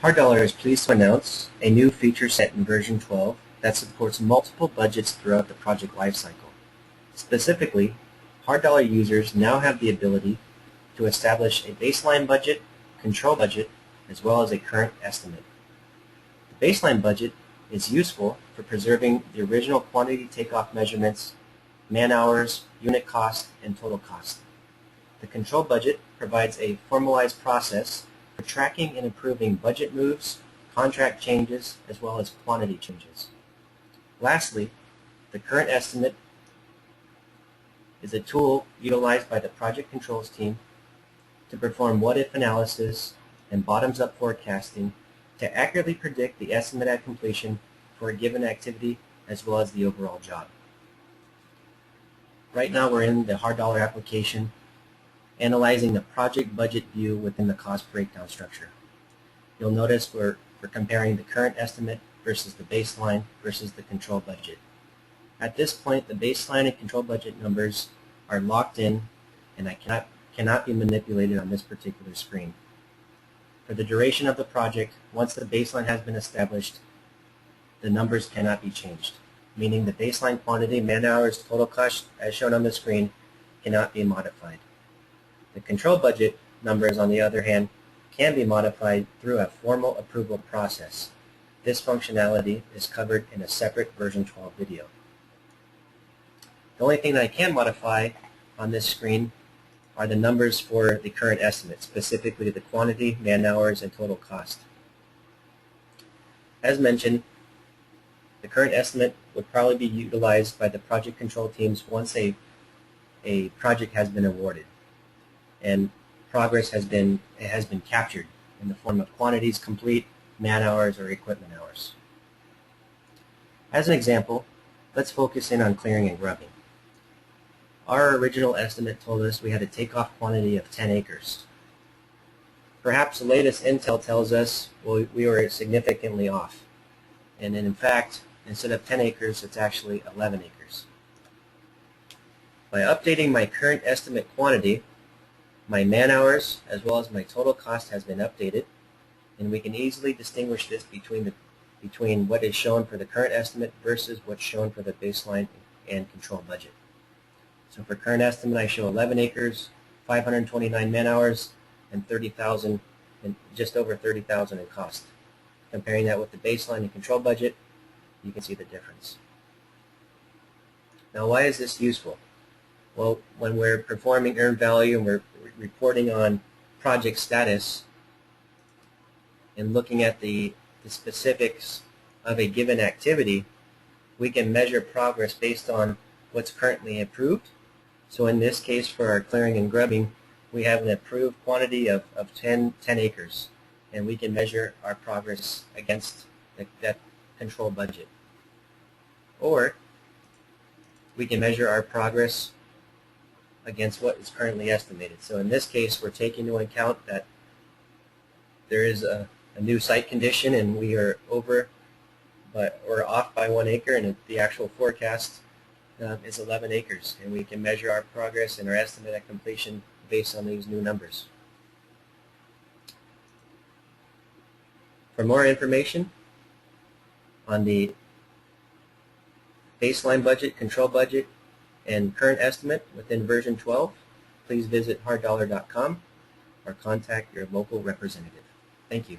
$1 is pleased to announce a new feature set in version 12 that supports multiple budgets throughout the project lifecycle. Specifically, $1 users now have the ability to establish a baseline budget, control budget, as well as a current estimate. The baseline budget is useful for preserving the original quantity takeoff measurements, man-hours, unit cost, and total cost. The control budget provides a formalized process for tracking and improving budget moves, contract changes, as well as quantity changes. Lastly, the current estimate is a tool utilized by the project controls team to perform what-if analysis and bottoms-up forecasting to accurately predict the estimate at completion for a given activity as well as the overall job. Right now we're in the $100 application, analyzing the project budget view within the cost breakdown structure. You'll notice we're comparing the current estimate versus the baseline versus the control budget. At this point, the baseline and control budget numbers are locked in and cannot be manipulated on this particular screen. For the duration of the project, once the baseline has been established, the numbers cannot be changed, meaning the baseline quantity, man-hours, total cost, as shown on the screen, cannot be modified. The control budget numbers, on the other hand, can be modified through a formal approval process. This functionality is covered in a separate version 12 video. The only thing that I can modify on this screen are the numbers for the current estimate, specifically the quantity, man-hours, and total cost. As mentioned, the current estimate would probably be utilized by the project control teams once a project has been awarded and progress has been captured in the form of quantities complete, man-hours, or equipment hours. As an example, let's focus in on clearing and grubbing. Our original estimate told us we had a takeoff quantity of 10 acres. Perhaps the latest intel tells us we were significantly off. And in fact, instead of 10 acres, it's actually 11 acres. By updating my current estimate quantity, my man-hours as well as my total cost has been updated, and we can easily distinguish this between what is shown for the current estimate versus what's shown for the baseline and control budget. So for current estimate, I show 11 acres, 529 man-hours, and 30,000, and just over 30,000 in cost. Comparing that with the baseline and control budget, you can see the difference. Now, why is this useful? Well, when we're performing earned value and we're reporting on project status and looking at the specifics of a given activity, we can measure progress based on what's currently approved. So in this case, for our clearing and grubbing, we have an approved quantity of 10 acres, and we can measure our progress against that control budget. Or we can measure our progress against what is currently estimated. So in this case, we're taking into account that there is a new site condition and we are off by 1 acre, and the actual forecast is 11 acres, and we can measure our progress and our estimate at completion based on these new numbers. For more information on the baseline budget, control budget, and current estimate within version 12, please visit hardollar.com or contact your local representative. Thank you.